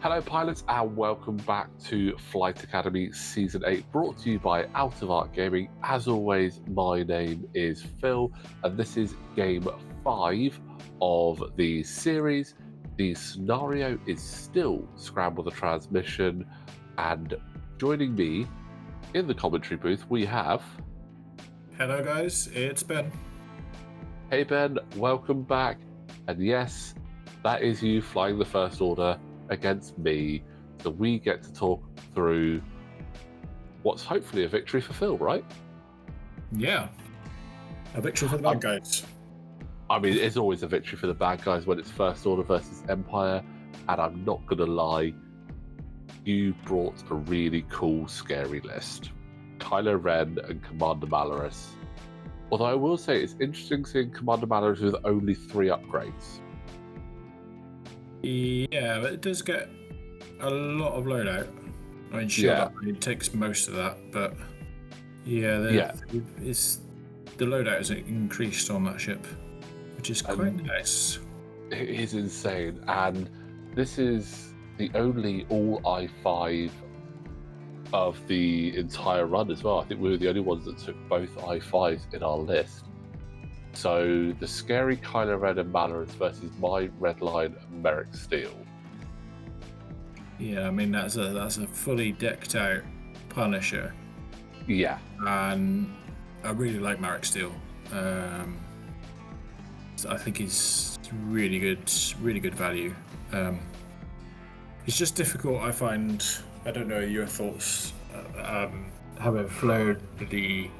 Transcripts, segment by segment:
Hello pilots and welcome back to Flight Academy Season 8, brought to you by Out of Art Gaming. As always, my name is Phil and this is Game 5 of the series. The scenario is still Scramble the Transmission, and joining me in the commentary booth we have... Hello guys, it's Ben. Hey Ben, welcome back. And yes, that is you flying the First Order against me, so we get to talk through what's hopefully a victory for Phil, right? Yeah, a victory for the bad guys. I mean, it's always a victory for the bad guys when it's First Order versus Empire, and I'm not gonna lie, you brought a really cool, scary list. Kylo Ren and Commander Malorus. Although I will say it's interesting seeing Commander Malorus with only 3 upgrades. Yeah, but it does get a lot of loadout. I mean, sure, Yeah. it takes most of that, but yeah, it's the loadout is increased on that ship, which is quite nice. It is insane, and this is the only all i5 of the entire run as well. I think we were the only ones that took both i5s in our list. So the scary Kylo Ren and Malorus versus my Redline and Merrick Steel. Yeah, I mean that's a fully decked out Punisher. Yeah, and I really like Merrick Steel. I think he's really good value. It's just difficult, I find. I don't know your thoughts. Having flown the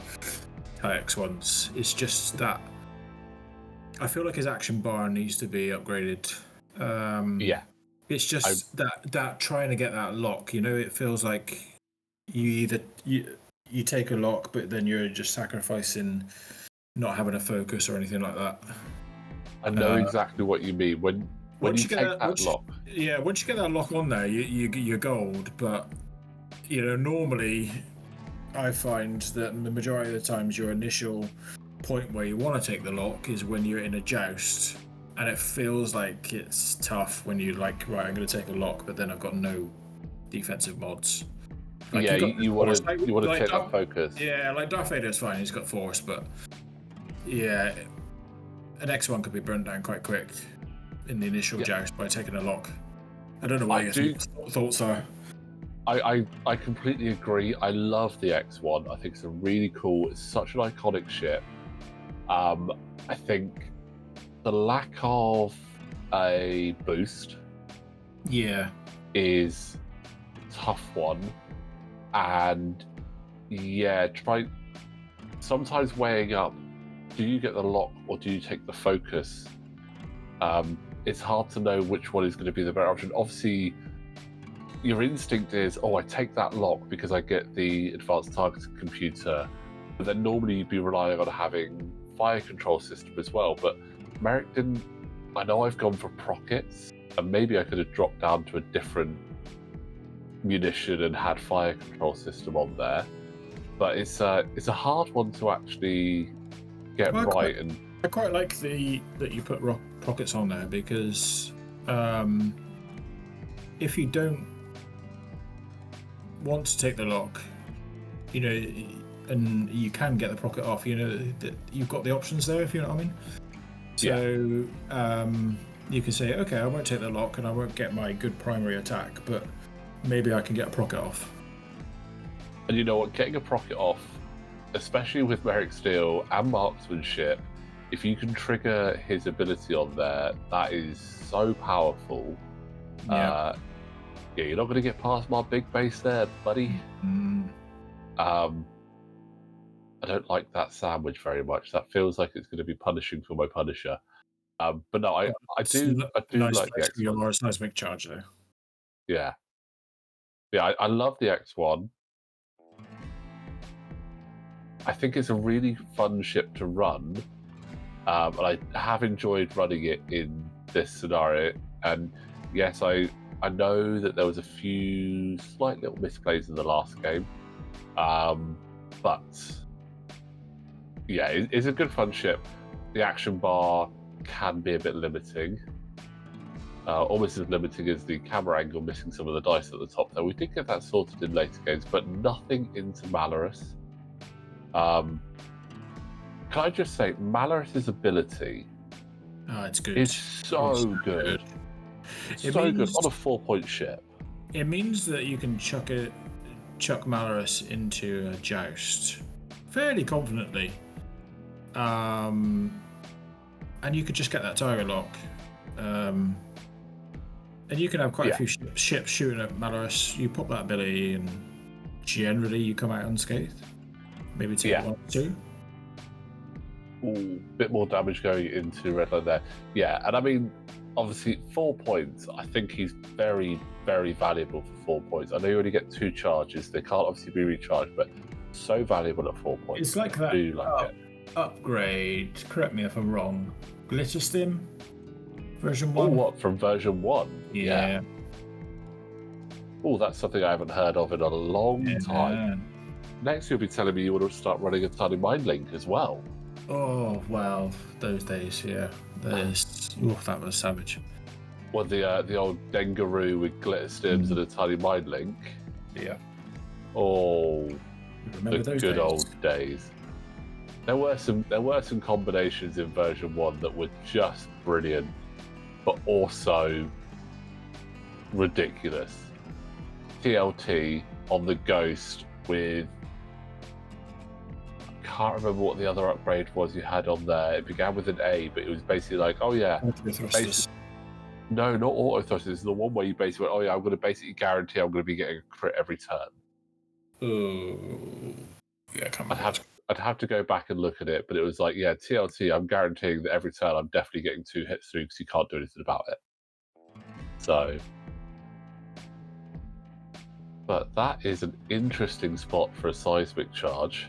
TIE ones, it's just that I feel like his action bar needs to be upgraded. yeah. It's just that trying to get that lock. You know, it feels like you take a lock, but then you're just sacrificing not having a focus or anything like that. I know exactly what you mean. When you take that lock. Yeah, once you get that lock on there, you're gold. But you know, normally I find that the majority of the times your initial point where you want to take the lock is when you're in a joust, and it feels like it's tough when you're like, right, I'm going to take a lock, but then I've got no defensive mods. Like yeah, you want to take that focus. Yeah, like Darth Vader's fine, he's got force, but yeah, an X1 could be burnt down quite quick in the initial joust by taking a lock. I don't know what your thoughts are. I completely agree. I love the X1. I think it's a really cool, it's such an iconic ship. I think the lack of a boost is a tough one. And yeah, sometimes weighing up, do you get the lock or do you take the focus? It's hard to know which one is going to be the better option. Obviously, your instinct is, I take that lock because I get the advanced targeting computer, but then normally you'd be relying on having fire control system as well. But Merrick didn't. I know I've gone for prockets, and maybe I could have dropped down to a different munition and had fire control system on there, but it's a hard one to actually get right. And I quite like that you put rockets on there, because if you don't want to take the lock, you know, and you can get the procket off, you know, that you've got the options there, if you know what I mean. So you can say, okay, I won't take the lock and I won't get my good primary attack, but maybe I can get a procket off. And you know what, getting a procket off, especially with Merrick Steel and marksmanship, if you can trigger his ability on there, that is so powerful. Yeah, you're not going to get past my big base there, buddy. I don't like that sandwich very much. That feels like it's going to be punishing for my Punisher. But no, I do nice like the X1. It's a nice big charge though. Yeah, I love the X1. I think it's a really fun ship to run, and I have enjoyed running it in this scenario. And yes, I know that there was a few slight little misplays in the last game, but yeah, it's a good fun ship. The action bar can be a bit limiting. almost as limiting as the camera angle missing some of the dice at the top. Though we did get that sorted in later games, but nothing into Malorus. Can I just say, Malorus's ability it's good. is so good. It So means, good on a 4-point ship. It means that you can chuck Malorus into a joust fairly confidently. And you could just get that target lock. And you can have quite a few ships shooting at Malorus. You pop that ability, and generally you come out unscathed. Maybe take 1 or 2. Ooh, bit more damage going into Redline there. Yeah, and I mean, obviously 4 points. I think he's very, very valuable for 4 points. I know you only get 2 charges. They can't obviously be recharged, but so valuable at 4 points. It's like that. I do like it. Upgrade. Correct me if I'm wrong. Glitter Stim version 1. Oh, what, from version 1? Yeah. Oh, that's something I haven't heard of in a long time. Next, you'll be telling me you want to start running a tiny mind link as well. Oh, well, those days, yeah. That was savage. Well, the old Dengaroo with glitter stims and a tiny mind link. Yeah. Oh, remember the those good days? old days. There were some combinations in version 1 that were just brilliant, but also ridiculous. TLT on the Ghost with, I can't remember what the other upgrade was you had on there. It began with an A, but it was basically like, oh yeah, no, not auto thrusters. It's the one where you basically went, oh yeah, I'm going to basically guarantee I'm going to be getting a crit every turn. Yeah, I'd have to go back and look at it, but it was like, yeah, TLT, I'm guaranteeing that every turn I'm definitely getting 2 hits through because you can't do anything about it. So, but that is an interesting spot for a seismic charge.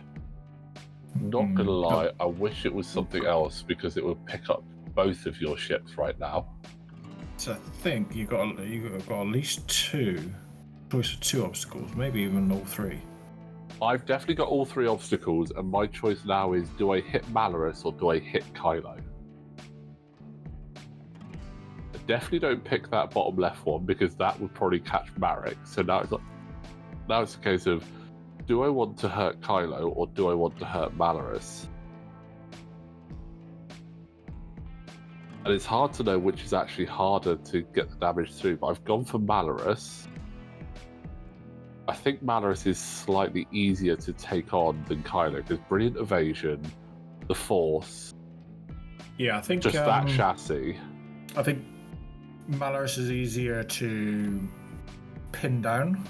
Not gonna lie, I wish it was something else because it would pick up both of your ships right now. So I think you've got at least 2 choice of 2 obstacles, maybe even all 3. I've definitely got all 3 obstacles, and my choice now is: do I hit Malorus or do I hit Kylo? I definitely don't pick that bottom left one because that would probably catch Marek. So now it's a case of: do I want to hurt Kylo or do I want to hurt Malorus? And it's hard to know which is actually harder to get the damage through, but I've gone for Malorus. I think Malorus is slightly easier to take on than Kylo because brilliant evasion, the Force. Yeah, I think just that chassis. I think Malorus is easier to pin down.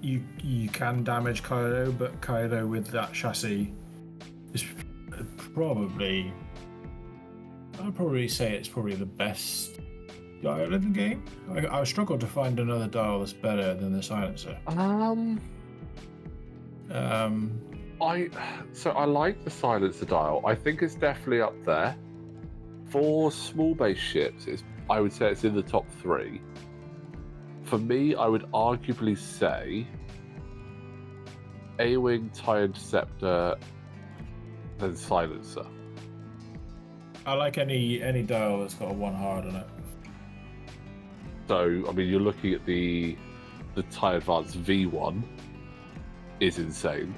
You can damage Kylo, but Kylo with that chassis is probably, I'd probably say it's probably the best dial in the game. I struggle to find another dial that's better than the silencer. I like the silencer dial. I think it's definitely up there. For small base ships, I would say it's in the top 3. For me, I would arguably say A-Wing, TIE Interceptor, then silencer. I like any dial that's got a 1 hard on it. So, I mean, you're looking at the TIE Advance V1 is insane.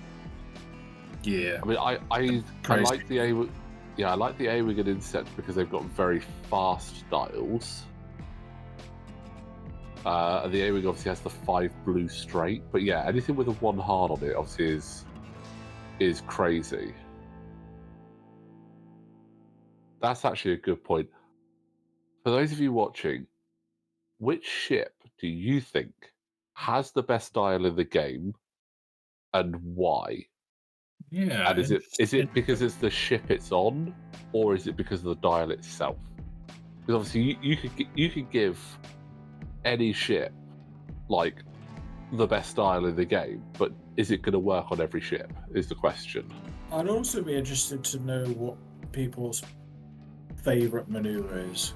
Yeah. I mean, I like the A-Wing. Yeah, I like the A-Wing and Intercept because they've got very fast dials. And the A-Wing obviously has the 5 blue straight, but yeah, anything with a 1 hard on it obviously is crazy. That's actually a good point. For those of you watching, which ship do you think has the best dial in the game, and why? Yeah. And is it because it's the ship it's on, or is it because of the dial itself? Because obviously you could give any ship like the best dial in the game, but is it going to work on every ship? Is the question. I'd also be interested to know what people's favorite maneuver is.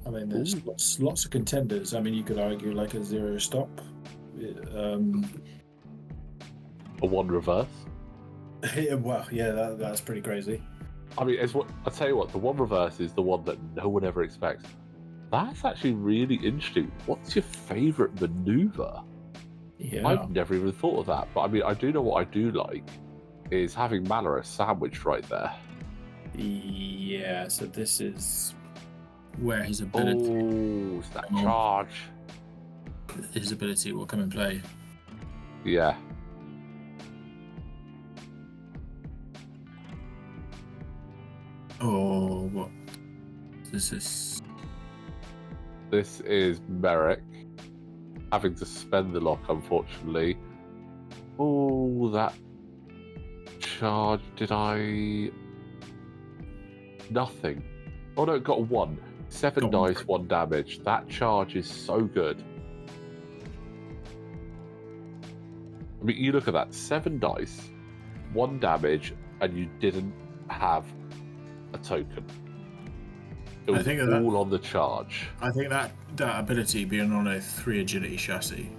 I mean, there's lots of contenders. I mean, you could argue like a 0 stop. A 1 reverse. Well, yeah, that's pretty crazy. I mean, it's what I tell you what. The one reverse is the one that no one ever expects. That's actually really interesting. What's your favourite maneuver? Yeah. I've never even thought of that. But I mean, I do know what I do like is having Malorus sandwiched right there. Yeah, so this is where his ability Oh, it's that charge. Will come in play. Yeah. Oh, what? This is Merrick having to spend the lock, unfortunately. Oh, that charge. Did I... Nothing. Oh no, it got a 1. 7 dice, 1 damage. That charge is so good. I mean, you look at that. 7 dice, 1 damage, and you didn't have a token. It was all on the charge. I think that ability being on a 3 agility chassis.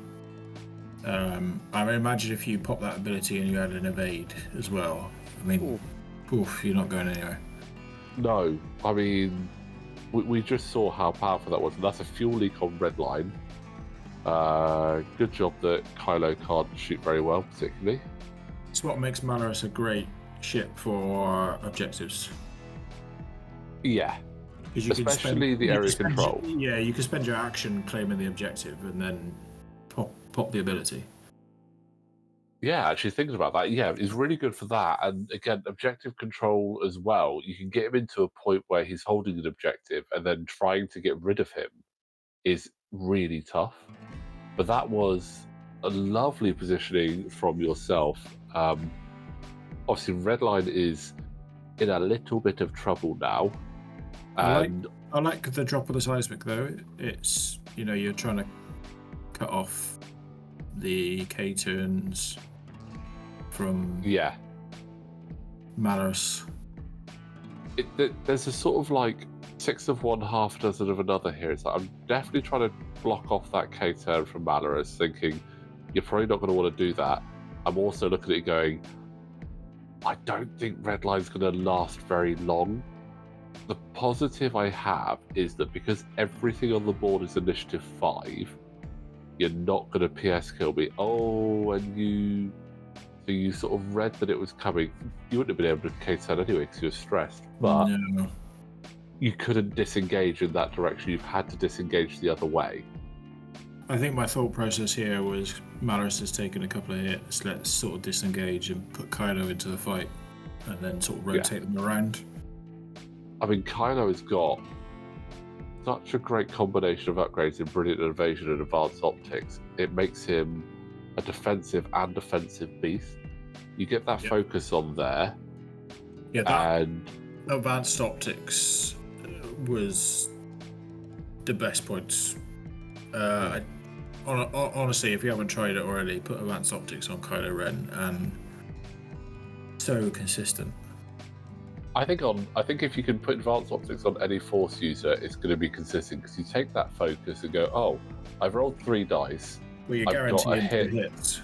I mean, imagine if you pop that ability and you had an evade as well. I mean, oof, you're not going anywhere. No, I mean, we just saw how powerful that was, and that's a fuel leak on Redline. Good job that Kylo can't shoot very well, particularly. It's what makes Malorus a great ship for objectives. Yeah. Especially the area control. Yeah, you can spend your action claiming the objective and then pop the ability. Yeah, actually thinking about that, yeah, it's really good for that. And again, objective control as well. You can get him into a point where he's holding an objective and then trying to get rid of him is really tough. But that was a lovely positioning from yourself. Obviously, Redline is in a little bit of trouble now. I like the drop of the seismic though. It's, you're trying to cut off the K-turns from Malorus. There's a sort of like 6 of one, half dozen of another here. It's like I'm definitely trying to block off that K-turn from Malorus, thinking you're probably not going to want to do that. I'm also looking at it going, I don't think Redline's going to last very long. The positive I have is that because everything on the board is initiative 5, you're not going to PS kill me. Oh, and you sort of read that it was coming. You wouldn't have been able to K-turn anyway because you were stressed, but you couldn't disengage in that direction. You've had to disengage the other way. I think my thought process here was Malorus has taken a couple of hits. Let's sort of disengage and put Kylo into the fight, and then sort of rotate them around. I mean, Kylo has got such a great combination of upgrades in Brilliant Invasion and Advanced Optics. It makes him a defensive and offensive beast. You get that focus on there. Yeah, that Advanced Optics was the best points. Honestly, if you haven't tried it already, put Advanced Optics on Kylo Ren, and so consistent. I think if you can put Advanced Optics on any Force user, it's going to be consistent because you take that focus and go, oh, I've rolled 3 dice. Well, you're guaranteed hits.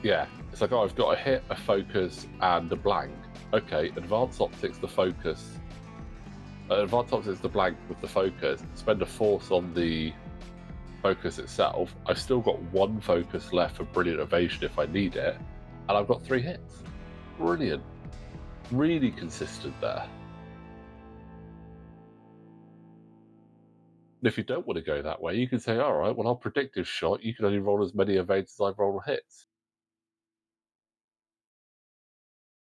Yeah, it's like, oh, I've got a hit, a focus, and a blank. Okay, Advanced Optics, the focus. Advanced Optics, the blank with the focus. Spend a Force on the focus itself. I've still got 1 focus left for Brilliant Evasion if I need it, and I've got 3 hits. Brilliant. Really consistent there. And if you don't want to go that way, you can say, all right, well, I'll predictive shot. You can only roll as many evades as I roll hits.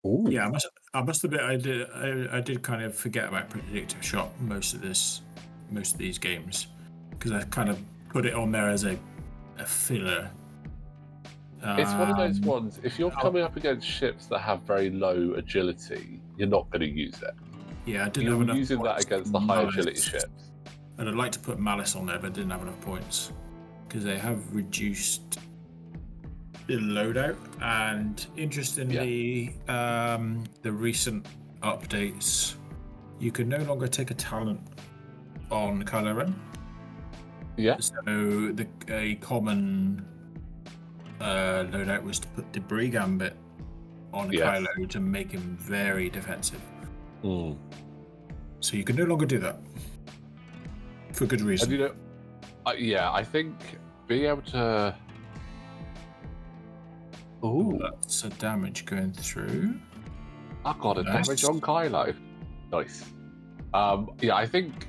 Ooh. Yeah, I must admit, I did kind of forget about predictive shot most of these games, because I kind of put it on there as a filler. It's one of those ones, if you're coming up against ships that have very low agility, you're not going to use it. Yeah, I didn't have enough using that against the high agility ships. And I'd like to put Malice on there, but didn't have enough points, because they have reduced the loadout. And interestingly, the recent updates, you can no longer take a talent on Kylo Ren. Yeah. So a common loadout was to put Debris Gambit on Kylo to make him very defensive. Mm. So you can no longer do that for good reason. And yeah, I think being able to. Ooh, That's a damage going through. I got a damage on Kylo. Nice. Yeah, I think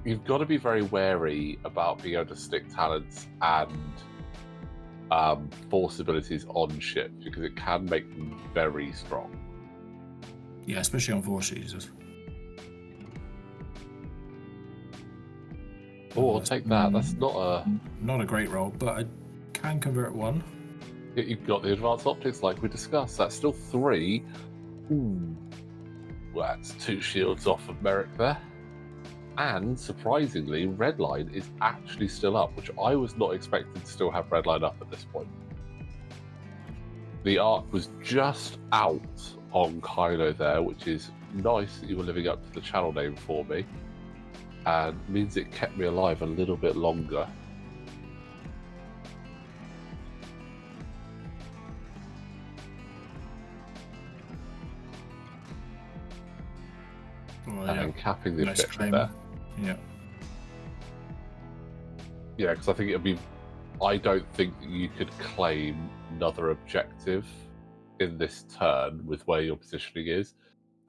you've got to be very wary about being able to stick talents and force abilities on ships because it can make them very strong. Yeah, especially on force users. Oh, I'll take that. That's not a great roll, but I can convert one. You've got the advanced optics like we discussed. That's still 3. Ooh. Well, that's 2 shields off of Merrick there. And surprisingly, Redline is actually still up, which I was not expecting to still have Redline up at this point. The arc was just out on Kylo there, which is nice that you were living up to the channel name for me, and means it kept me alive a little bit longer. And capping the objective there. Yeah. Yeah, because I think it'll be. I don't think that you could claim another objective in this turn with where your positioning is.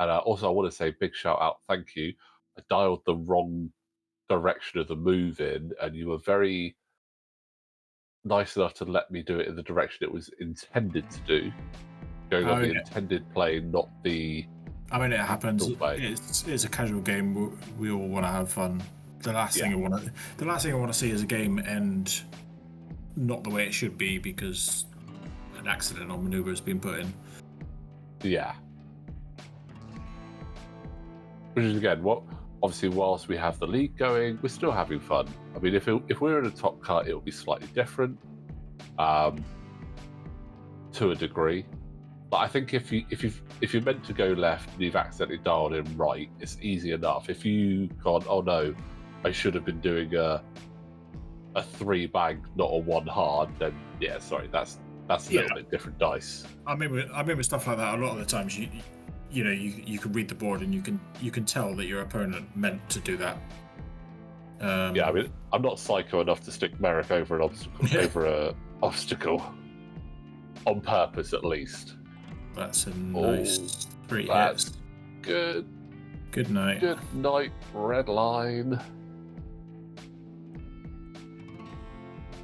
And also, I want to say big shout out, thank you. I dialed the wrong direction of the move in, and you were very nice enough to let me do it in the direction it was intended to do, going on the intended plane, not the. I mean, it happens. It's a casual game. We all want to have fun. The last thing I want to see is a game end not the way it should be because an accident or maneuver has been put in. Yeah. Which is again what. Obviously, whilst we have the league going, we're still having fun. I mean, if we're in a top cut, it will be slightly different, to a degree. But I think if you're meant to go left and you've accidentally dialed in right, it's easy enough. If you've gone, oh no, I should have been doing a 3 bag, not a 1 hard, then yeah, sorry, that's a little bit different dice. I mean, with stuff like that, a lot of the times you can read the board and you can tell that your opponent meant to do that. Yeah, I mean, I'm not psycho enough to stick Merrick over an obstacle on purpose, at least. That's a nice 3 that's hits. Good. Good night. Good night, Redline.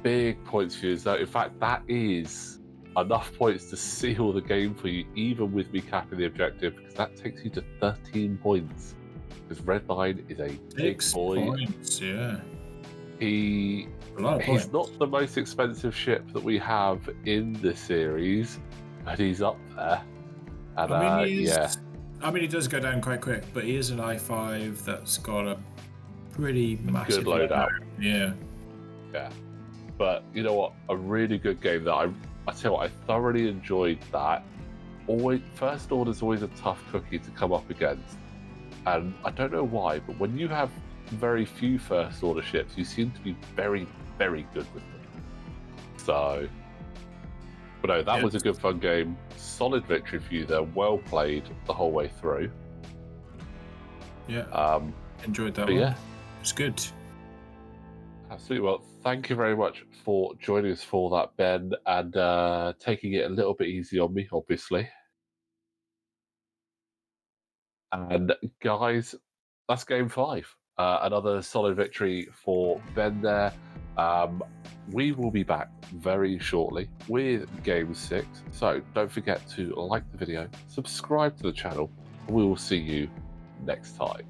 Big points for you. So, in fact, that is enough points to seal the game for you, even with me capping the objective, because that takes you to 13 points. Because Redline is a big boy. Points, yeah. He's not the most expensive ship that we have in the series, but he's up there. And I mean, he does go down quite quick, but he is an i5 that's got a pretty massive good loadout. Yeah. But you know what? A really good game that I tell you what, I thoroughly enjoyed that. First Order is always a tough cookie to come up against, and I don't know why, but when you have very few First Order ships, you seem to be very, very good with them. So, but no, that was a good fun game. Solid victory for you there. Well played the whole way through. Yeah. Enjoyed that one. Yeah, it's good. Absolutely. Well, thank you very much for joining us for that, Ben, and taking it a little bit easy on me, obviously. And guys, that's game 5. Another solid victory for Ben there. We will be back very shortly with game 6. So don't forget to like the video, subscribe to the channel, and we will see you next time.